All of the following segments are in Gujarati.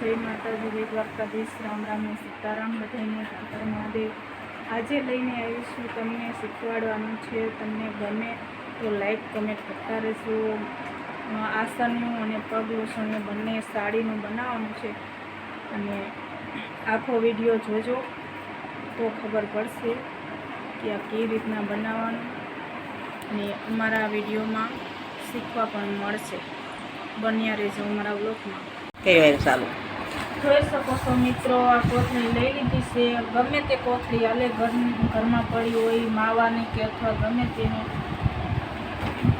जय माताजी, जय द्वारकाधीश, राम राम ने सीताराम बधाईने हर महादेव। आजे लईने आवीशुं तमने शीखवाडवानुं छे। तमने गमे तो लाइक कमेंट करता रहेशो। आसनियों अने पग लूछणियों बंने साड़ीनुं बनाववानुं छे अने आखो विडियो जोजो तो खबर पड़शे कि आ केवी रीतना बनाववानुं अने अमारा विडियोमां शीखवा पण मळशे। बन्या रहेजो अमारा व्लॉगमां। चालू જોઈ શકો છો મિત્રો, આ કોથળી લઈ લીધી છે। ગમે તે કોથળી હાલે, ઘરમાં પડી હોય માવાની કે અથવા ગમે તેની,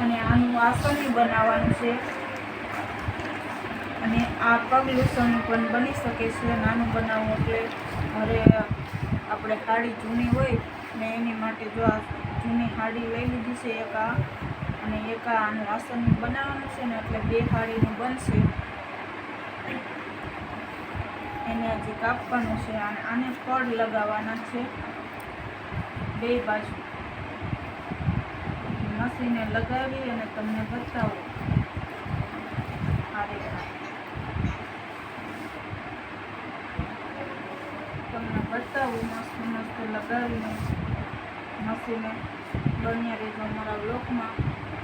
અને આનું આસન બનાવવાનું છે અને આ પગ લૂછણનું પણ બની શકે છે। નાનું બનાવવું એટલે ઘરે આપણે હાડી જૂની હોય ને એની માટે જો આ જૂની હાડી લઈ લીધી છે એક આ અને એક આનું આસન બનાવવાનું છે ને એટલે બે હાડીનું બનશે। એને હજી કાપવાનું છે। આને પડ લગાવવાના છે બે બાજુ। મશીને લગાવી અને તમને બતાવું આ રીતના તમને બતાવું મસ્ત મસ્ત લગાવીને મશીને। બન્યા રહેજો અમારા વ્લોગમાં।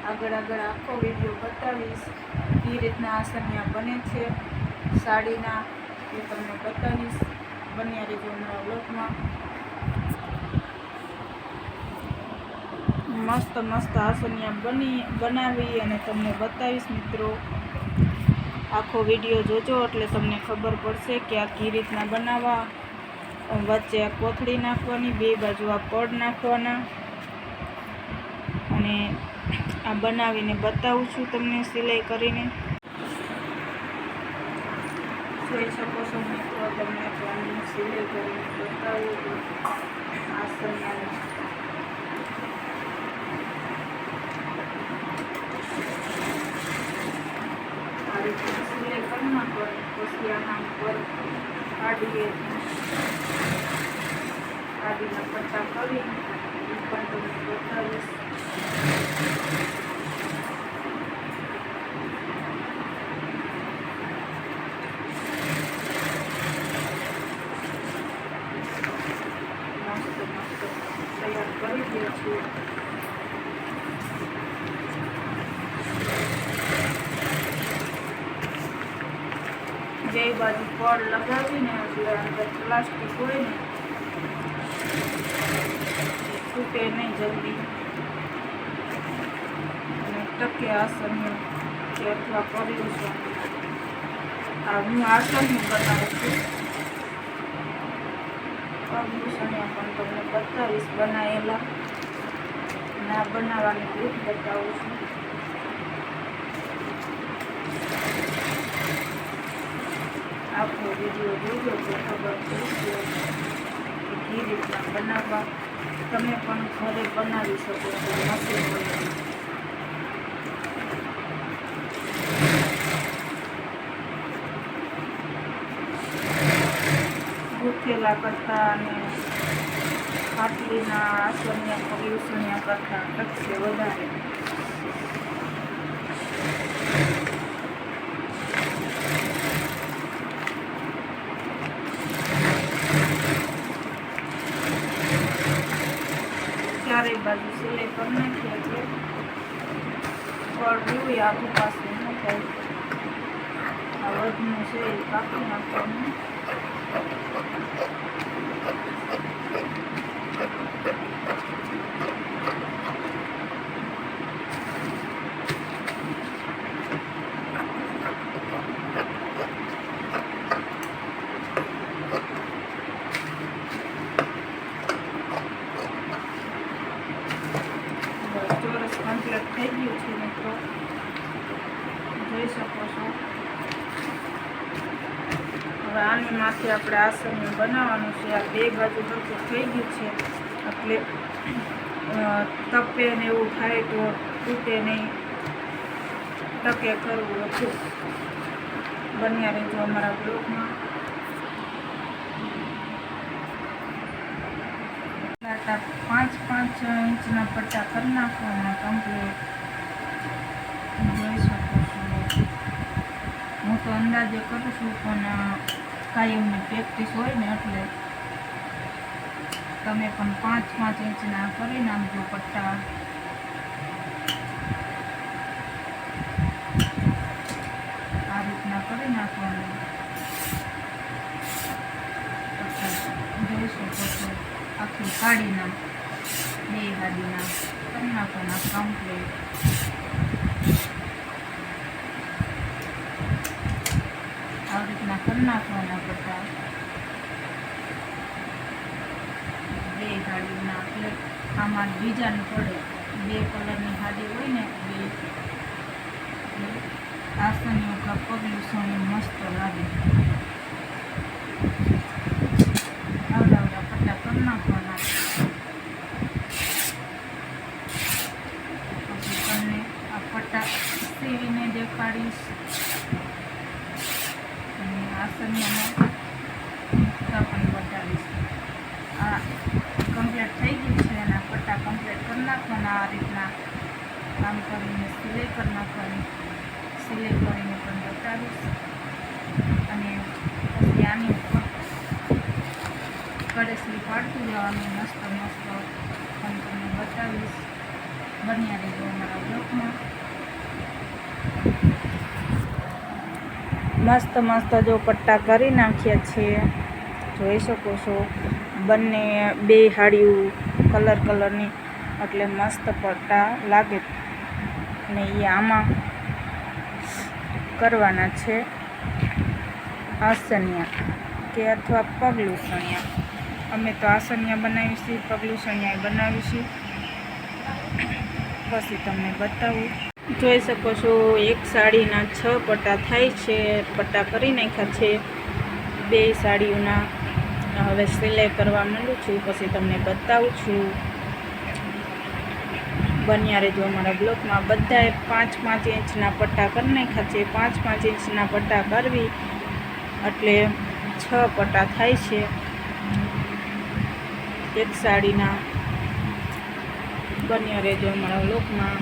આગળ આખો વિડીયો બતાવીશ એ રીતના આસનિયા બને છે સાડીના, એ તમને બતાવીશ। બન્યા રહેજો અમારા વ્લોગમાં। મસ્ત મસ્ત આસનિયા બનાવી અને તમને બતાવીશ મિત્રો। આખો વિડીયો જોજો એટલે તમને ખબર પડશે કે આ કઈ રીતના બનાવવા। વચ્ચે આ કોથળી નાખવાની, બે બાજુ આ પડ નાખવાના અને આ બનાવીને બતાવું છું તમને સિલાઈ કરીને। જોઈ શકો છો મિત્રો, તમને સિલાઈ કરીને બતાવું આસનિયાને। આ રીતના સિલાઈ કરી નાખવાની, પછી આના ઉપર કાઢીના પટ્ટા કરી એ પણ તમને બતાવીશ। તૈયાર કરી દે છે। બે બાજુ પડ લગાવીને એટલે અંદર પ્લાસ્ટિક હોય ને તૂટે નહીં જલ્દી અને ટકે આસન કે અથવા કર્યું છે। આ હું આસનનું બનાવું છું। પગલૂછણિયા પણ તમને બતાવીશ બનાવેલા અને આ બનાવવાની રીત બતાવું છું। આખો વિડીયો જોજો તો ખબર પડશે કે કઈ રીતના બનાવવા। તમે પણ ઘરે બનાવી શકો છો મશીન વડે। ગૂંથેલા કરતાં અને ખાટલીના આસનિયા પગલૂછણિયા કરતાં ટકશે વધારે। ચારે બાજુ સિલાઈ કરી નાખીએ એટલે પડ જોઈ આગુ પાછું ન થાય। આ વધનું છે એ કાપી નાખવાનું। ચોરસ કમ્પ્લીટ થઈ ગયું છે મિત્રો, જોઈ શકો છો। હવે આની માથે આપણે આસન બનાવવાનું છે। આ બે બાજુ સરખું થઈ ગયું છે એટલે તપે ને એવું થાય તો તૂટે નહીં, ટકે કરવું હતું। બન્યા રહેજો અમારા બ્લોગમાં। પાંચ ઇંચના પટ્ટા કરી નાખવાના કમ્પ્લીટ। જોઈ શકો છો, હું તો અંદાજે કરું છું પણ કાયમની પ્રેક્ટિસ હોય ને એટલે તમે પણ 5-5 ઇંચના કરી નાખજો પટ્ટા. આ રીતના કરી નાખવાનું. જોઈ શકો છો આખી સાડીના 2 હાડીના કરી નાખવાના કમ્પ્લીટ. આ રીતના કરી નાખવાના પટ્ટા 2 હાડીના. એટલે આમાં બીજાને પડે 2 કલરની હાડી હોય ને 2 આસનીઓ કા પગલું સોની મસ્ત લાગે. આવડા પટ્ટા કરી નાખવાના. પછી તમને આ પટ્ટા સીવીને દેખાડીશ અને આસનીઓમાં મૂકતા પણ બતાવીશ. આ કમ્પ્લીટ થઈ ગયું છે અને આ પટ્ટા કમ્પ્લીટ કરી નાખવાના. આ રીતના કામ કરીને સિલાઈ કરી નાખવાની. સિલાઈ કરીને પણ બતાવીશ. અને પછી આની ઉપર કડેસલી પાડતું જવાનું મસ્ત મસ્ત પણ તમને બતાવીશ. બન્યા રહેજો અમારા બ્લોગમાં. મસ્ત મસ્ત જો પટ્ટા કરી નાખ્યા છે, જોઈ શકો છો. બંને 2 હાડીઓ કલરની એટલે મસ્ત પટ્ટા લાગે. અને એ આમાં કરવાના છે આસનિયા કે અથવા પગલું સણિયા. અમે તો આસનિયા બનાવીશું, પગલું સણિયા બનાવીશું. પછી તમને બતાવું. જોઈ શકો છો એક સાડીના 6 પટ્ટા થાય છે. પટ્ટા કરી નાખ્યા છે 2 સાડીઓના. હવે સિલાઈ કરવા માંડું છું, પછી તમને બતાવું છું. બન્યા રહેજો અમારા બ્લોગમાં. બધાએ 5-5 ઇંચના પટ્ટા કરી નાખ્યા છે. 5-5 ઇંચના પટ્ટા કરવી એટલે 6 પટ્ટા થાય છે એક સાડીના. બન્યા રહેજો અમારા બ્લોગમાં.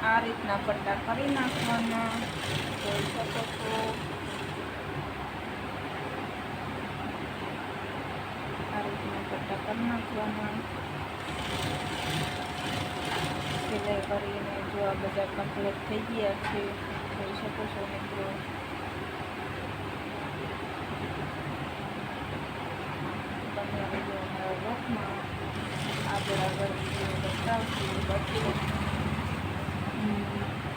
આ રીતના પટ્ટા કરી નાખવાના. જોઈ શકો છો આ રીતના પટ્ટા કરી નાખવાના. સિલાઈ કરીને જો આ બધા કમ્પ્લીટ થઈ ગયા છે. જોઈ શકો છો મિત્રો. બન્યા રહેજો અમારા બ્લોગમાં. આગળ બતાવશું બધું.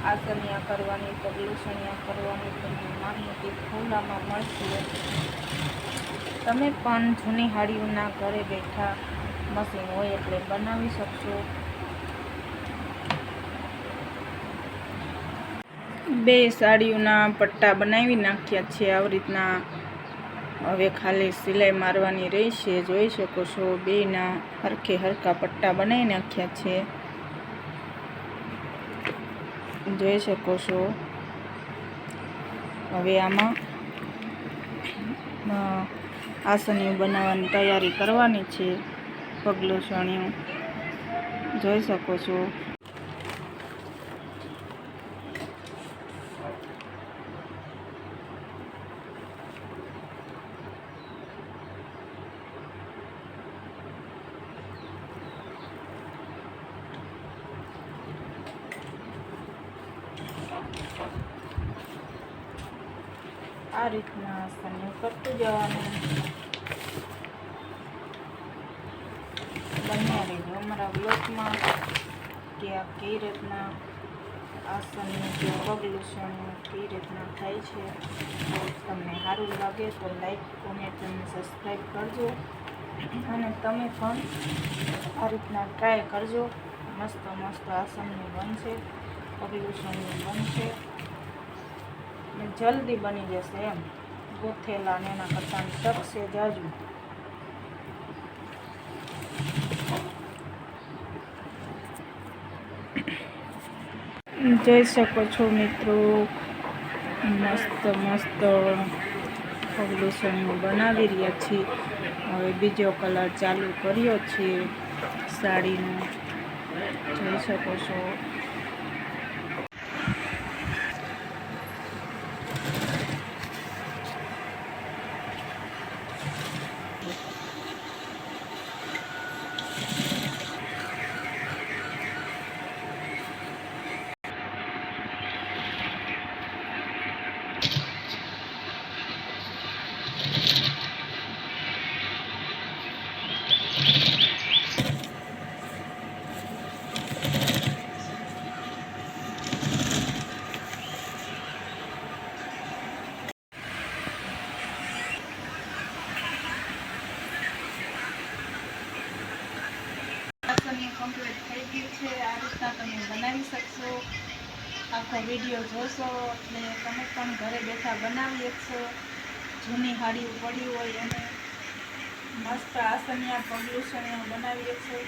આસનિયા કરવાની, પગલું સણિયા કરવાની તમને નાની ખોલામાં મળશે. તમે પણ જૂની હાડીઓના ઘરે બેઠા મશીન હોય એટલે બનાવી શકશો. 2 સાડીઓના પટ્ટા બનાવી નાખ્યા છે આવી રીતના. હવે ખાલી સિલાઈ મારવાની રહેશે. જોઈ શકો છો 2ના હરખા પટ્ટા બનાવી નાખ્યા છે. જોઈ શકો છો. હવે આમાં આસનિયું બનાવવાની તૈયારી કરવાની છે. પગલું સણિયું જોઈ શકો છો. આ રીતના આસનિયું કરતું જવાનું. બન્યા રહેજો અમારા બ્લોગમાં કે આ કઈ રીતના આસનિયું કે પગલું સણિયું કઈ રીતના થાય છે. તો તમને સારું લાગે તો લાઈક, કોમેન્ટ અને સબસ્ક્રાઈબ કરજો. અને તમે પણ આ રીતના ટ્રાય કરજો. મસ્ત આસનિયું બનશે, પગલું સણિયું બનશે. જલ્દી બની જશે એમ. ગોથેલા ને એના કરતાં ટકશે જાજુ. જોઈ શકો છો મિત્રો. મસ્ત પગલું સણિયું બનાવી રહ્યા છીએ. હવે બીજો કલર ચાલુ કર્યો છે સાડીનો. જોઈ શકો છો. આખો વિડીયો જોશો એટલે તમે પણ ઘરે બેઠા બનાવી શકશો. જૂની હાડીઓ પડી હોય અને મસ્ત આસનિયા પગલું બનાવી શકશો.